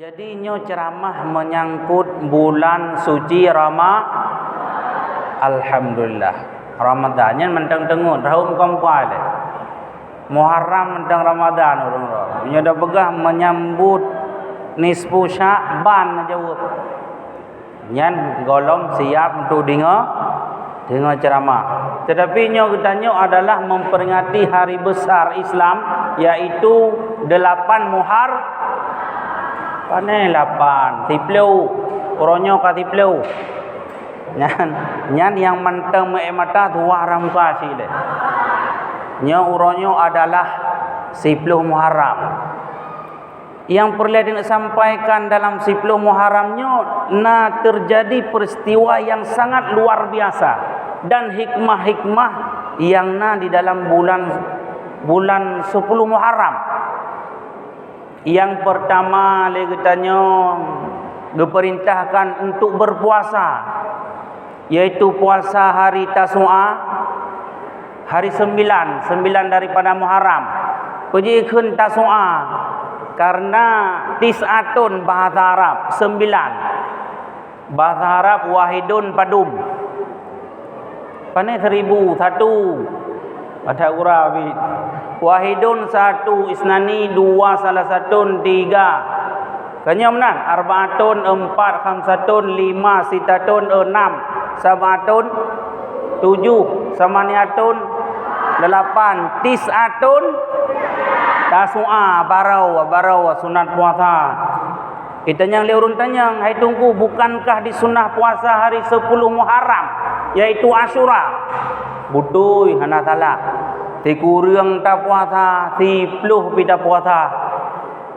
Jadi nyo ceramah menyangkut bulan suci Alhamdulillah. Ramadan nyen mentang tengun rahum kompai le. Muharram mentang Ramadan orang-orang. Nyo dah begah menyambut nisfu Sya'ban jauh. Nyen golong siap untuk dengar ceramah. Tetapi nyo getanyo adalah memperingati hari besar Islam, yaitu 8 Muharram. Pane 8 tiplau oronyo ka tiplau nyan yang mentang mata tua ramka sile nya oronyo adalah 10 Muharram. Yang perlu disampaikan dalam 10 Muharramnya terjadi peristiwa yang sangat luar biasa dan hikmah-hikmah yang di dalam bulan 10 Muharram. Yang pertama legetanyo diperintahkan untuk berpuasa, yaitu puasa hari Tasu'a, hari 9 daripada Muharram. Pejikeun Tasu'a karena tis'atun bahasa Arab 9. Bahasa Arab wahidun padum. Pane 1001. Ada urabi wahidun 1 isnani 2 salah satu 3 kanya menang arba'atun 4 khamsatun 5 sitatun 6 sab'atun 7 samaniatun 8 tis'atun Tasu'a barau sunat puasa. Kita yang leurun tanyang hai tunggu bukankah di sunnah puasa hari 10 Muharram yaitu Asyura? Butui hana salah. Ti kurang ta puasa, 10 pita puasa.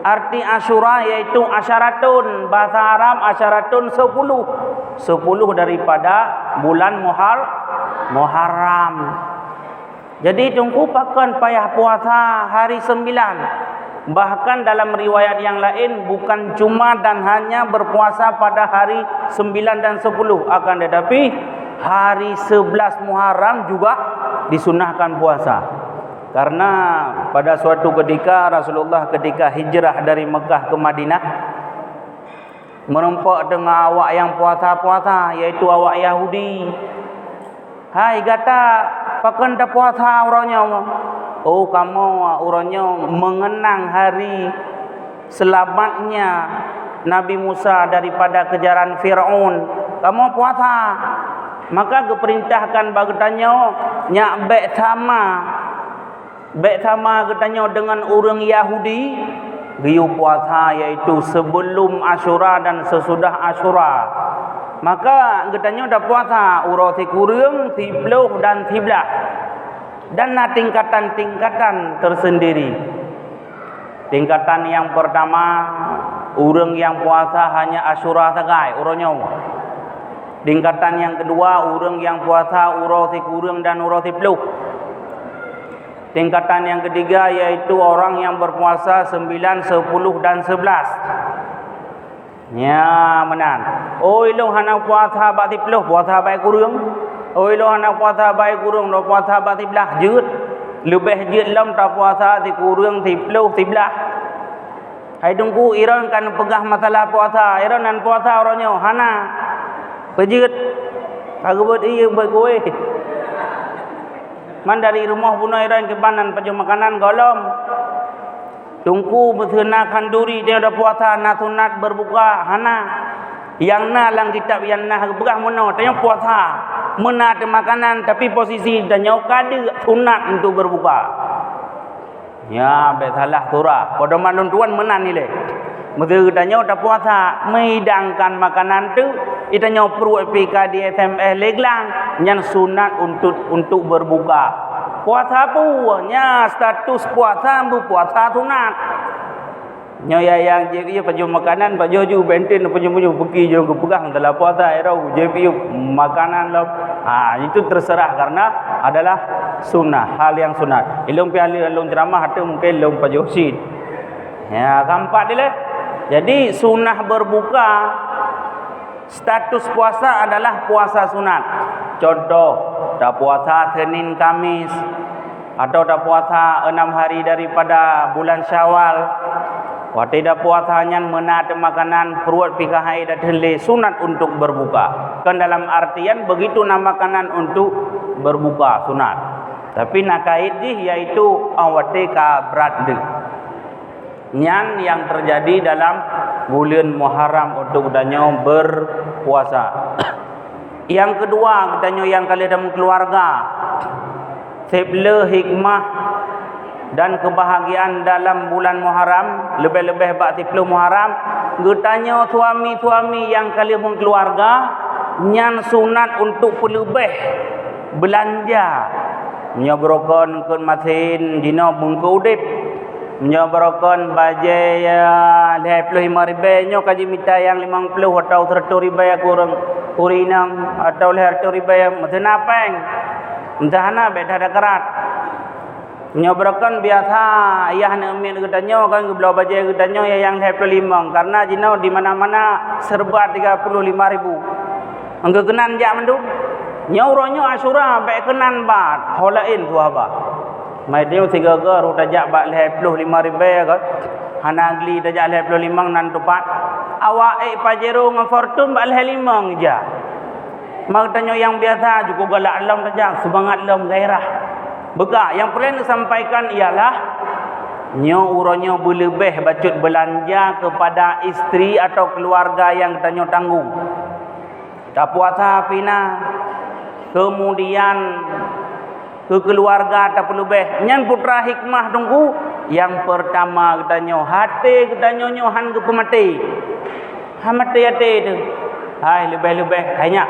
Arti Asyura yaitu asyaratun, bahasa Arab asyaratun 10. 10 daripada bulan Muharram. Jadi tunggu pakan payah puasa hari 9. Bahkan dalam riwayat yang lain bukan cuma dan hanya berpuasa pada hari 9 dan 10, akan tetapi hari 11 Muharram juga disunahkan puasa. Karena pada suatu ketika Rasulullah ketika hijrah dari Mekah ke Madinah merempak dengan awak yang puasa-puasa, yaitu awak Yahudi. Hai gata pakan dah puasa orangnya. Oh kamu orangnya mengenang hari selamatnya Nabi Musa daripada kejaran Fir'aun. Kamu puasa. Maka keperintahkan bagetanyo nyak bek sama getanyo dengan orang Yahudi riu puasa, yaitu sebelum Asyura dan sesudah Asyura. Maka getanyo dah puasa urati kurang 10 dan 11. Dan tingkatan-tingkatan tersendiri. Tingkatan yang pertama orang yang puasa hanya Asyura sagai orangnya. Tingkatan yang kedua orang yang puasa urati kurang dan urati peluh. Tingkatan yang ketiga yaitu orang yang berpuasa 9, 10 dan 11. Ya menan. Oh ilo hana puasa bati peluh, puasa baik kurang. Oh ilo hana puasa baik kurang, do puasa bati belah jeut. Lebih jeut lam ta puasa ti kurang ti peluh ti belah. Hai tunggu iron kan pegah masalah puasa, iron nan puasa orangnya hana. Pejit agak iya bergoe. Man dari rumah puno iran ke banan paju makanan golom. Tungku bersenakan duri dia dah puasa natunat berbuka hana. Yang lang kitab yang berbuka mono tanya puasa. Menat makanan tapi posisi dan nyokade sunat untuk berbuka. Ya besalah surah. Pada manun tuan menan nilai. Mesti tanya dah puasa menghidangkan makanan tu itanya perlu PK di SMS leglang yang sunat untuk berbuka. Puasa punya status puasa bu puasa sunat. Nyoya yang je paju makanan paju ju benten paju pergi je ke pegang dalam puasa era je makanan lo. Itu terserah karena adalah sunnah, hal yang sunat. Ilmu piali ilmu ceramah atau mungkin ilmu paju sid. Ya keempat dia. Jadi sunnah berbuka status puasa adalah puasa sunat. Contoh, dah puasa Senin Kamis atau dah puasa 6 hari daripada bulan Syawal Wa tidak puasanya menat makanan perut pikahai dan hele sunat untuk berbuka. Kan dalam artian begitu nama makanan untuk berbuka sunat. Tapi nak kait di yaitu awate ka berat de. Nyan yang terjadi dalam bulan Muharram untuk danyo berpuasa. Yang kedua danyo yang kali dalam keluarga. Sebelum hikmah dan kebahagiaan dalam bulan Muharram, lebih-lebih bak 10 Muharram, getanya suami-suami yang kali pun keluarga nyan sunat untuk pelebih belanja menyabarakan kun masin dina bungku udip menyabarakan bajai 25,000 nyo kaji minta yang 50 atau 100,000 kurang kurinang atau 100,000 macam napeng entahana beda ada kerat menyabarakan biasa ayah nak ambil gedanyo kan belau bajai gedanyo yang 25 karena jino di mana-mana serba 35,000 angka kenan jak mendung nyauronyo Asyura baik kenan bat holain tu apa mai dia 3 ke ruta jak bat 25,000 kan hana agli tajak 25 nan tepat awak pajero ngan fortune bat 5 je mak tanyo yang biasa juga galak alam tajak semangat alam gairah beka yang perlu disampaikan ialah nyo uronyo berlebih bacut belanja kepada isteri atau keluarga yang tanyo tanggung tak puasa pina kemudian ke keluarga tak perlu lebih nyan putra hikmah tunggu yang pertama katanya hati katanya nyohan ke pemati hamati hati tu hai lebih-lebih hanya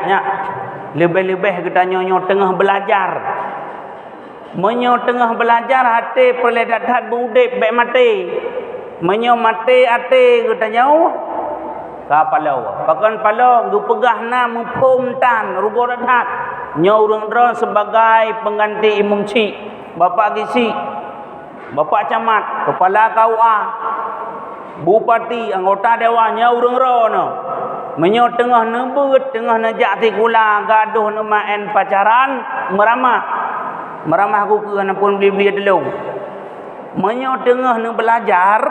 lebih-lebih katanya nyo tengah belajar menyo tengah belajar hati perlu datang budip baik mati menyo mati hati katanya ka palau pakan palau gu pegah na mempum tan rugo dathat nyo urang dro sebagai pengganti imam cik bapak gisi bapak camat kepala KUA bupati anggota dewan nyo urang ro no menyo tengah nebut tengah najak tikula gaduh no main pacaran meramah aku ke pun beli-beli delung menyo tengah ne belajar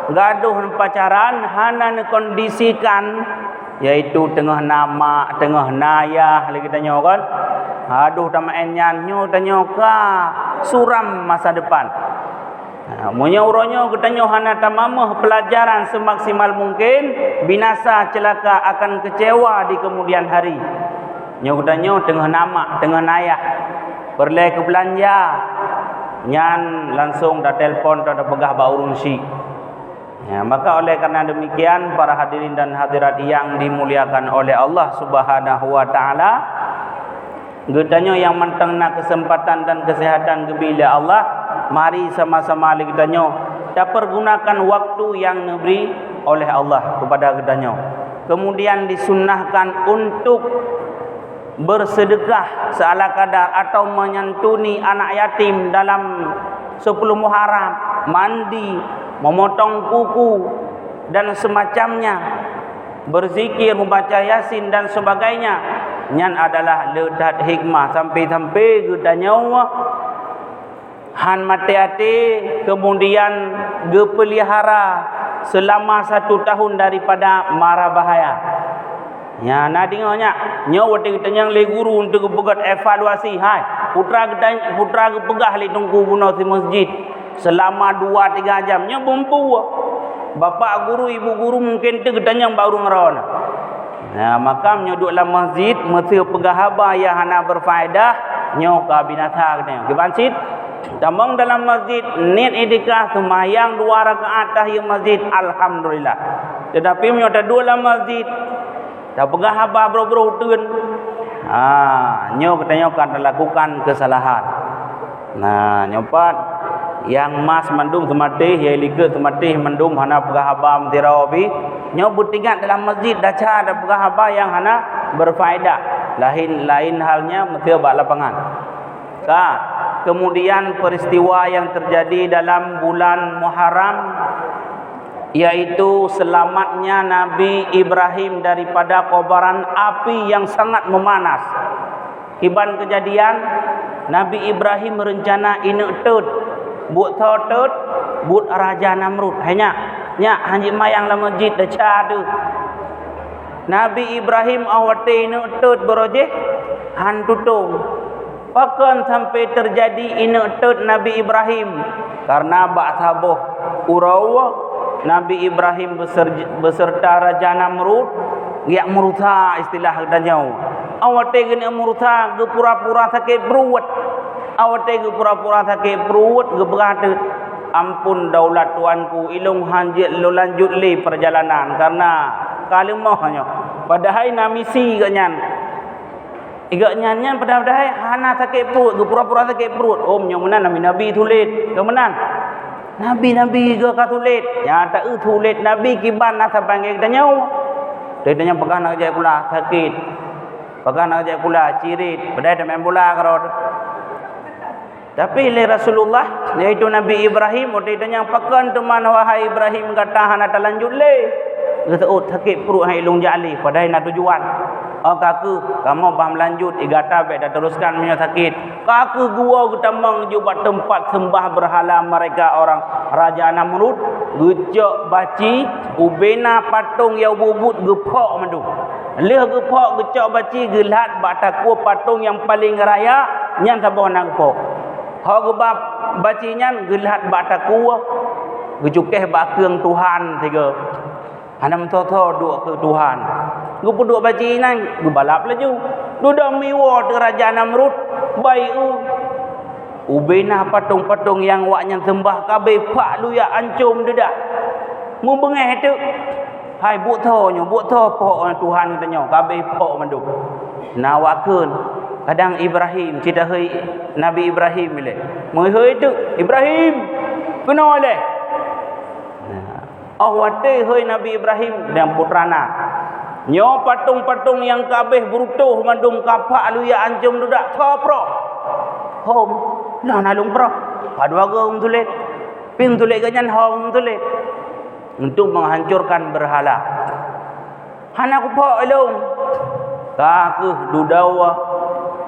gaduh ne pacaran hana ne kondisikan yaitu tengah nama tengah nayah lagi tanya kan aduh tamaen nyanyo tanya ka suram masa depan munyo uronyo ketanyo hana tamamah pelajaran semaksimal mungkin binasa celaka akan kecewa di kemudian hari nyo ketanyo tengah nama tengah nayah perle ke belanja nyan langsung dah telefon dah pegah baurun si ya, maka oleh karena demikian para hadirin dan hadirat yang dimuliakan oleh Allah Subhanahu wa taala getanyo yang mentengna kesempatan dan kesehatan gebila Allah mari sama-sama getanyo kita pergunakan waktu yang diberi oleh Allah kepada getanyo kemudian disunnahkan untuk bersedekah seala kadar atau menyantuni anak yatim dalam 10 Muharram mandi memotong kuku dan semacamnya berzikir membaca yasin dan sebagainya nyan adalah ledat hikmah sampai-sampai gedanya han mati hati kemudian gepelihara selama 1 tahun daripada mara bahaya ya nadingonya nyo wati kita le guru untuk pegat evaluasi hai putra pegah li tungku buno di masjid selama 2-3 jam nyo bumpu bapak guru ibu guru mungkin tu kita yang baru ngeron nah maka nyo duduk dalam masjid mesti pegah haba yang hana berfaedah nyo ka binasa katanya ke masjid tambang dalam masjid niat idikah sembahyang 2 rakaat tahiyat masjid alhamdulillah tetapi nyo tak duduk dalam masjid dah pegah haba bro-bro tun nyo katanya kan lakukan kesalahan nah nyopat yang mas mandum sematih ya liga sematih mandum hana pegah haba mentirawi nyo butingat dalam masjid daca ada pegah haba yang hana berfaedah lain halnya mesti bak lapangan kemudian peristiwa yang terjadi dalam bulan Muharram yaitu selamatnya Nabi Ibrahim daripada kobaran api yang sangat memanas. Iban kejadian Nabi Ibrahim rencana inek tut but thotut but Raja Namrud hanya Nyak hanji mayang la masjid dah cadu. Nabi Ibrahim awate ina tut berojeh han tutung. Pakan sampai terjadi ina tut Nabi Ibrahim karena bak saboh urau Nabi Ibrahim beserta Raja Namrud yak murtha istilah danyau. Awate gena murtha ge pura-pura sakit perut. Awate ge pura-pura sakit perut ge berata ampun daulat tuanku ilung hanjit lo lanjut le perjalanan karena kalimahnya padahal na misi ganyan iga nyanyan padahal hana sakit perut ge pura-pura sakit perut om nya menan nabi tulit ke menan nabi ge ka tulit nya tak tulit nabi kiban na sabange danyau tanya pegang nak jai pula sakit pegang nak jai pula cirit padahal main bola karot. Tapi le Rasulullah iaitu Nabi Ibrahim ditanya pakan teman wahai Ibrahim kata hana talanjut le geut sakit perut hai long jali padahal nak tujuan kaku kamu bah melanjut igata baik dah teruskan punya sakit kaku gua getamang jubat tempat sembah berhala mereka orang Raja Namrud gejok baci ubena patung yang bubut gepok mandu leh gepok gecok baci gelat bak takua patung yang paling raya nyan sabah nak gepok hok gebab bacinyan gelat bak takua gejukeh bak keung Tuhan tiga hanam tho duk ke Tuhan gu peduk baci nan gu balap laju duda miwa te Raja Namrud bai ubena patung-patung yang waknya sembah kabeh pak lu ya ancum dedak mu bengeh tu hai buat tho pok Tuhan katanya kabeh pok manduk nawakeun kadang Ibrahim cerita hei Nabi Ibrahim le moi hei tu Ibrahim kena le awate hei Nabi Ibrahim dan putrana nyo patung-patung yang kabeh berutuh mandum kapak lu ya ancum dudak thopro hom nah nalung pro padwa gong tulet pin tulet ganyan hom tulet untuk menghancurkan berhala hana ku po elong kaku dudawa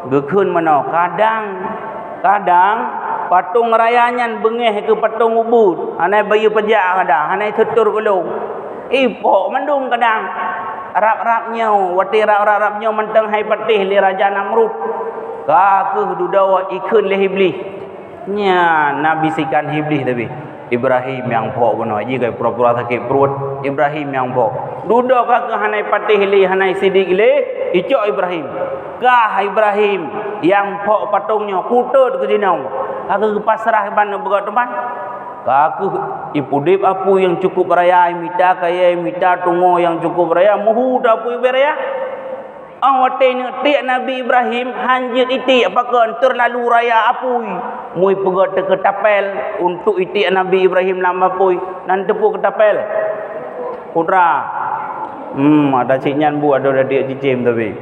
gekeun mano kadang patung rayanyan bengeh ke patung ubud hanai bayu pejak kadang hanai tutur kulung ipok mandung kadang rap-rapnya wati rap-rapnya menteng hai patih li Raja Namrud kaku dudawa ikun le iblis nya nabi sikan iblis tapi Ibrahim yang pok gono aji kai pura-pura sakit perut Ibrahim yang pok duda ka hanai patih li hanai sidik le icok Ibrahim kah Ibrahim yang pok patungnya kutut ke jinau aku pasrah ban begat teman kaku ipudip apu yang cukup raya mita kaya mita tungo yang cukup raya muhu dapu beraya awate ni tiak Nabi Ibrahim hanjit iti apakah terlalu raya apui mui pegat ke tapel untuk iti Nabi Ibrahim lama pui nan tepu ke tapel putra ada ciknyan bu ada dia cicim tapi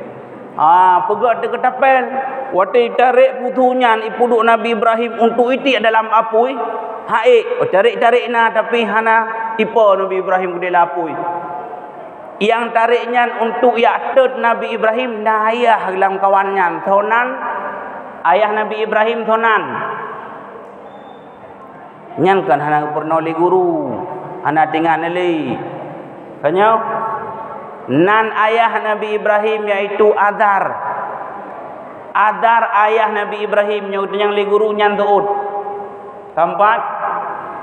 pegat ke tapel wate tarik putunya ipuduk Nabi Ibrahim untuk iti dalam apui haik tarik na tapi hana ipo Nabi Ibrahim gede lapui yang tariknya untuk yaktet Nabi Ibrahim dah ayah dalam kawannya thonan ayah Nabi Ibrahim thonan nyan kan hana pernoli guru hana tinggal neli kanya nan ayah Nabi Ibrahim yaitu Adar ayah Nabi Ibrahim yang li guru nyan tuut tempat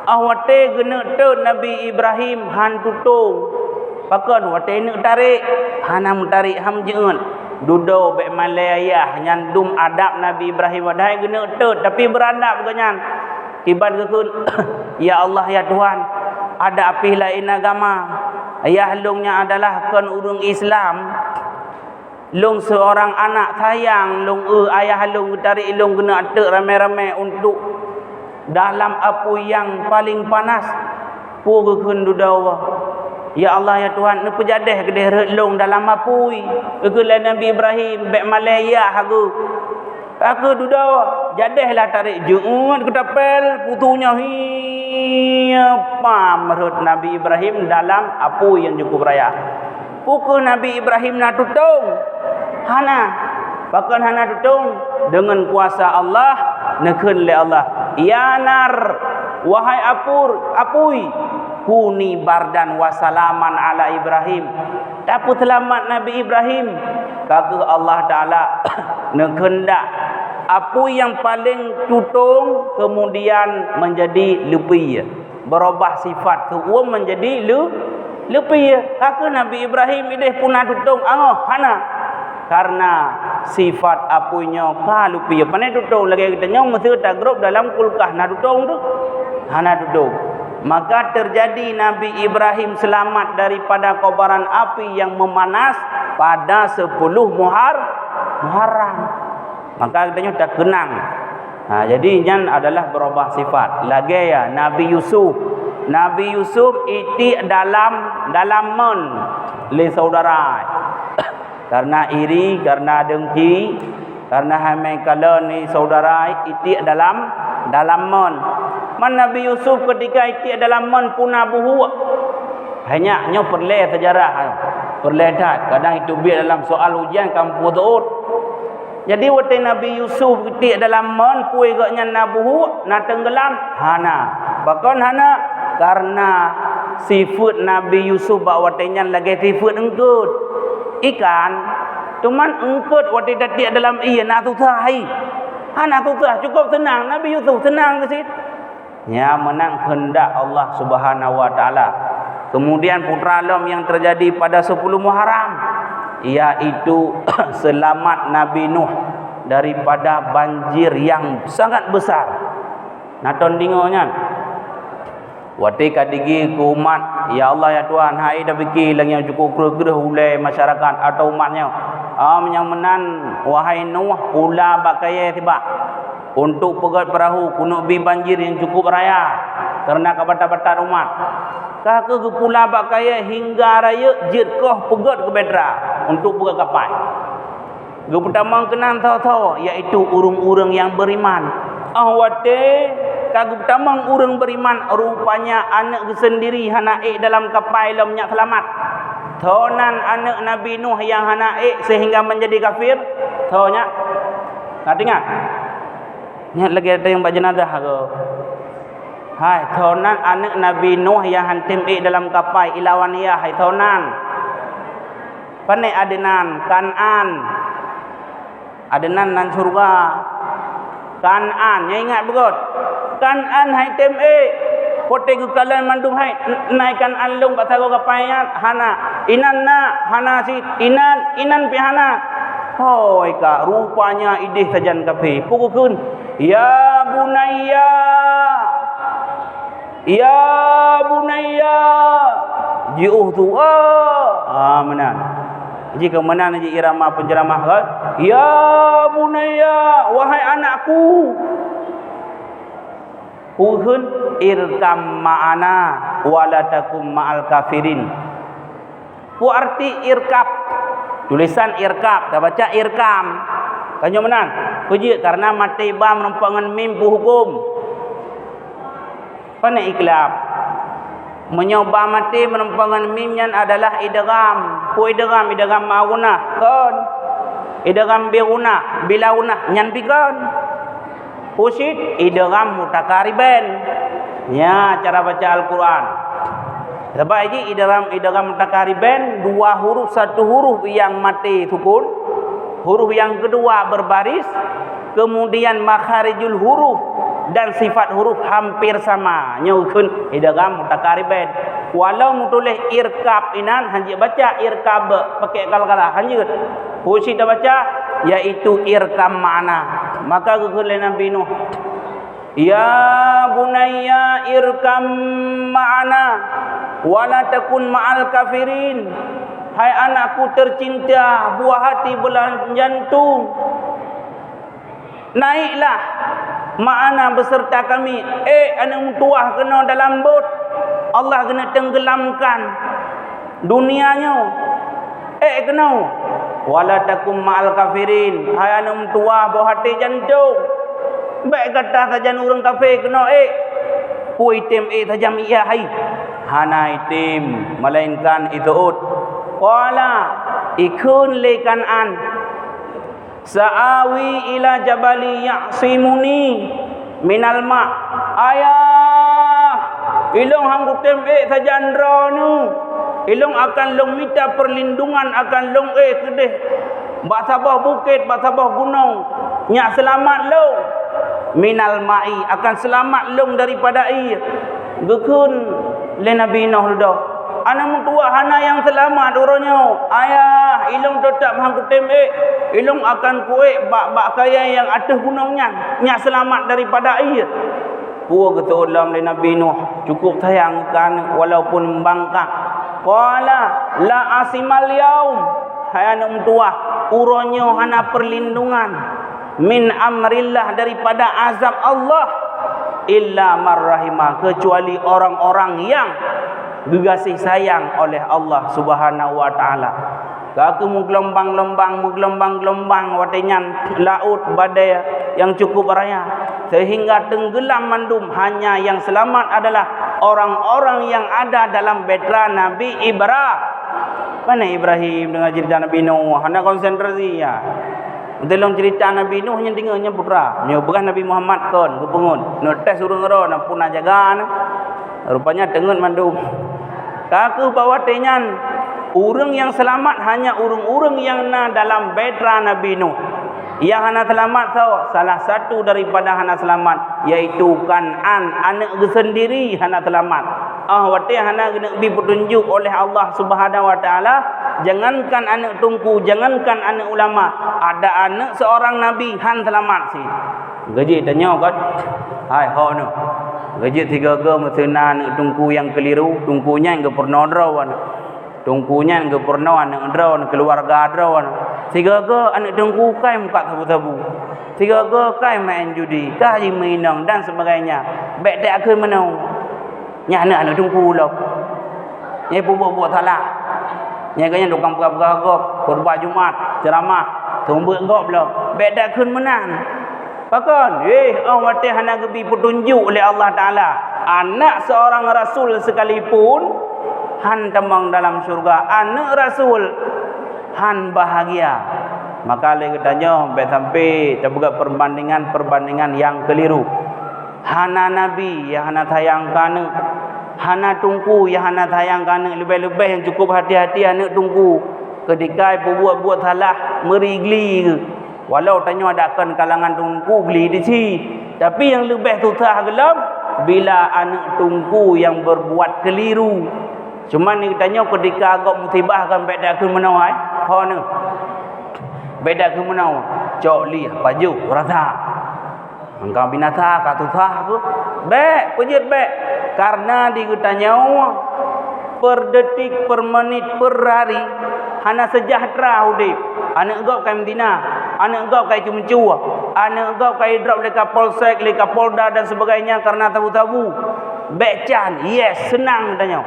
awate gena te Nabi Ibrahim han tutung pakan wate nak tarik hanam tarik ham jeun dudo be malayah nyandum adab Nabi Ibrahim wadai gena te tapi beradab ganyan tiban keun ya Allah ya Tuhan ada apih lain agama ayah lungnya adalah kan urung Islam lung seorang anak sayang lung ayah lung tarik lung gena te rame-rame untuk dalam apu yang paling panas pu keun dudawa ya Allah ya Tuhan ni pejadeh kedeh relong dalam apui kegelan Nabi Ibrahim bek Malaya aku duda jadehlah tarik jeun ke tapel putunya pam merut Nabi Ibrahim dalam apui yang cukup raya pukul Nabi Ibrahim nak tutung hana bahkan hana tutung dengan kuasa Allah nekeun le Allah ya nar wahai apui kuni bardan wa salaman ala Ibrahim. Dapat selamat Nabi Ibrahim. Kata Allah Taala nak hendak apa yang paling tutung kemudian menjadi lebih, berubah sifat tu menjadi lebih. Kata Nabi Ibrahim ini punah tutung hana karena sifat apunya pa lupi panai tutung lagi kita nyong mesti tak grup dalam kulkah na tutung tu hana tutung. Maka terjadi Nabi Ibrahim selamat daripada kobaran api yang memanas pada 10 Muharram. Maka katanya tak kenang. Jadi yang adalah berubah sifat. Lagi ya Nabi Yusuf. Nabi Yusuf itu dalam men le saudara. Karena iri, karena dengki, karena hamai kala ni saudara itu dalam men. Nabi Yusuf ketika itu dalam men punah buhu. Hanya perleh sejarah. Perleh dah. Kadang itu biar dalam soal ujian kampus tu. Jadi waktu Nabi Yusuf ketik dalam men puai gaknya nabuhu na tenggelam hana. Bahkan hana karena sifat Nabi Yusuf bawa waktunya lagi sifat engkut. Ikan cuman engkut waktu ketik dalam iya nak susah. Hana susah cukup tenang Nabi Yusuf tenang ke situ. Ya menang hendak Allah Subhanahu wa taala. Kemudian putra alam yang terjadi pada 10 Muharram iaitu selamat Nabi Nuh daripada banjir yang sangat besar. Naton dingonya. Wati kadigi ku umat, ya Allah ya Tuhan, hai dah fikir lang yang cukup gereh ulai masyarakat atau umatnya. Yang menan wahai Nuh pula bakaya tiba untuk pegat perahu kuno bi banjir yang cukup raya karena kabata-bata umat. Kakak ke pula bakaya hingga raya jirkoh pegat ke bedra untuk pegat kapal. Gu pertama kenang tahu-tahu iaitu urang-urang yang beriman. Wate kagu pertama urang beriman rupanya anak sendiri hanaik dalam kapal lemnya selamat. Thonan anak Nabi Nuh yang hanaik sehingga menjadi kafir. Thonya. Ingat? Ingat lagi ada yang berjenazah ke? Hai thonan anak Nabi Nuh yang hantim dalam kapal ilawaniyah. Hai thonan panai adenan Kanan nan surga Kanan yang ingat betul Kanan hai tem pote gukalan mandum hai naikkan alung bataro kapayat hana inan na hana si inan pi hana hoi ka rupanya idih sajan kape pukukun ya bunayya jiuh tu menan jika menan ji irama penceramah kan ya bunayya wahai anakku uhun irkam ma'ana wala takum ma'al kafirin. Pu arti irkab tulisan irkab dah baca irkam kanyo menan puji karena mati ba menumpangan mim pu hukum pana iklab menyoba mati menumpangan mimnya adalah idgham. Pu idgham maunah kan idgham biunah bilaunah nyan pikon pusit idgham mutakariban. Ya cara baca Al-Quran sebab ini idgham mutakariban dua huruf satu huruf yang mati sukun huruf yang kedua berbaris kemudian makharijul huruf dan sifat huruf hampir sama nyukun idgham mutakariban. Walau mutulis irkab inan hanji baca irkab pakai kal-kala hanji puisi dah baca yaitu irkam ma'ana. Maka gugur Nabi Nuh ya bunayya irkam ma'ana wala takun ma'al kafirin. Hai anakku tercinta buah hati belah jantung naiklah ma'ana beserta kami. Anak tuah kena dalam bot Allah kena tenggelamkan dunianya. Kena wala takum ma'al kafirin. Hai anak tuah buah hati jantung baik kata saja orang kafir kena pu item saja iya hai hana item melainkan itu qala ikun lekan an sa'awi ila jabali ya'simuni minal ma ayah Ilong hang kutem saja andra nu. Ilong akan long minta perlindungan akan long kedeh. Bak sabah bukit, bak sabah gunung. Nyak selamat lo. Minal ma'i akan selamat long daripada air. Gekun le Nabi Nuh dah. Anak mutua hana yang selamat orangnya. Ayah, ilong tetap hang kutem ilong akan kuek bak kaya yang atas gunungnya. Nyak selamat daripada air. Puak kata ulam le Nabi Nuh, cukup sayang kan walaupun membangkang. Qala la asimal yaum. Hai anak mutua, urangnya hana perlindungan min amrillah daripada azab Allah illa marrahimah, kecuali orang-orang yang digasih sayang oleh Allah Subhanahu wa taala. Kaku menggelombang-gelombang watenya laut badai yang cukup raya sehingga tenggelam mandum. Hanya yang selamat adalah orang-orang yang ada dalam betera Nabi Ibrahim. Mana Ibrahim dengan cerita Nabi Nuh? Hanya konsentrasi ya. Dalam cerita Nabi Nuh yang dengarnya putra. Nya bukan Nabi Muhammad kon kepengun. Notes urang ro nak pun jaga. Rupanya tengen mandum. Kaku bawa tenyan urang yang selamat hanya urang-urang yang na dalam betera Nabi Nuh. Yang hana selamat tahu salah satu daripada hana selamat iaitu Kan'an, anak sendiri hana selamat. Wate hana kena bi petunjuk oleh Allah Subhanahu wa taala. Jangankan anak tungku, jangankan anak ulama, ada anak seorang nabi han selamat si. Gaji tanya kan. Hai ho no. Gaji tiga ke mesena anak tungku yang keliru, tungkunya yang pernah drawan. Tungkunya yang pernah anak drawan, keluarga drawan. Tiga ke anak tungku kai muka sabu-sabu. Tiga ke kai main judi, kai minang dan sebagainya. Baik tak akan menau. Nya anak tungku lah. Nya buat salah. Nya kanya tukang beragam, khutbah Jumat, ceramah, tumbuk gop lah. Baik tak akan menang. Pakon, wate hana gebi petunjuk oleh Allah Taala. Anak seorang rasul sekalipun han temang dalam syurga. Anak rasul han bahagia. Maka le katanya sampai terbuka perbandingan yang keliru. Hana nabi yang hana sayang kana, hana tungku yang hana sayang kana, lebih-lebih yang cukup hati-hati anak tungku ketika buat salah merigli. Walau tanya adakan kalangan tungku geli di si, tapi yang lebih susah gelap bila anak tungku yang berbuat keliru. Cuma ni tanya ketika agak musibah kan beda ke menawai. Ha ni. Beda ke menawai. Cok li baju rasa. Engkau binasa ka susah ke? Baik, pejit baik. Karena ditanya per detik, per menit, per hari hana sejahtera hidup. Anak engkau kai Medina, anak engkau kai Cumcu, anak engkau kai drop dekat Polsek, dekat Polda dan sebagainya karena tabu-tabu. Becan, yes, senang tanya.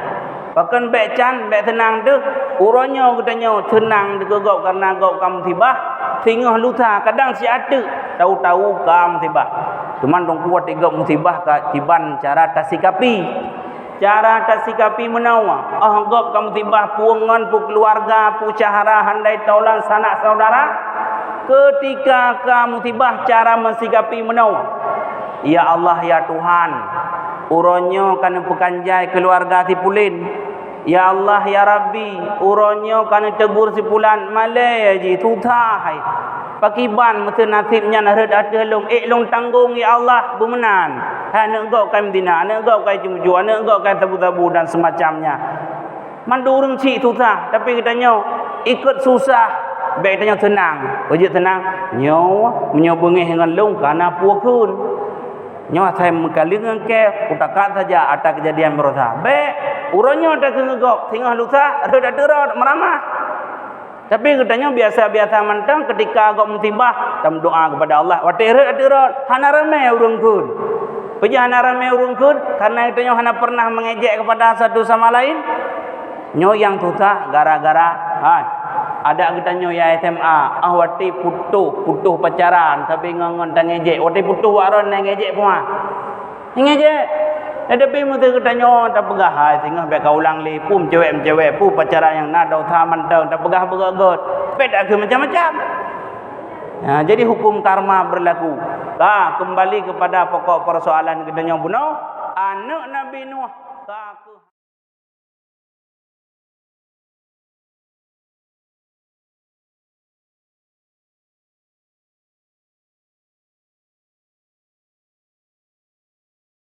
Bahkan becan, bek senang tu, urangnya katanya senang digegok karena gau kamu tiba, sehingga lusa kadang si ada tahu-tahu kamu tiba. Cuman dong kuat tiga musibah ka tiban cara tasikapi. Cara tasikapi menawa. Gop kamu tiba puangan pu keluarga, pu cahara handai taulan sanak saudara. Ketika kamu tiba cara mensikapi menawa. Ya Allah ya Tuhan. Uronyo kana pekanjai keluarga si Pulin. Ya Allah ya Rabbi, uronyo kana tegur si Pulan malai ji tutah. Pakiban masa nasibnya nak ada long long tanggung ya Allah bermenan. Anak engkau kai Medina, anak engkau kai Cumcu, anak engkau kai tabu-tabu dan semacamnya. Mandu urang cik susah, tapi katanya ikut susah, baik tanya tenang. Wajib tenang. Nyawa menyobengih dengan long kana puakun. Nyawa saya mengkalingan ke utakat saja ada kejadian merosa. Baik, urangnya ada kengegok, tinggal lusa, ada derot meramah. Tapi katanya biasa-biasa mantang ketika agak musibah, tam doa kepada Allah. Watirat, hana ramai urang kun. Pergi hana ramai urang kun karena katanya hana pernah mengejek kepada satu sama lain. Nyo yang susah gara-gara ada katanya ya SMA, wati putuh pacaran tapi ngangon tang ngejek. Wati putuh waron nang ngejek puan. Ngejek. Tapi mesti katanya tak pegah tengah baik kaulang le pum cewek pu pacaran yang nadau taman tang tak pegah begagot. Beda ke macam-macam. Jadi hukum karma berlaku. Kembali kepada pokok persoalan katanya bunuh anak Nabi Nuh ka ke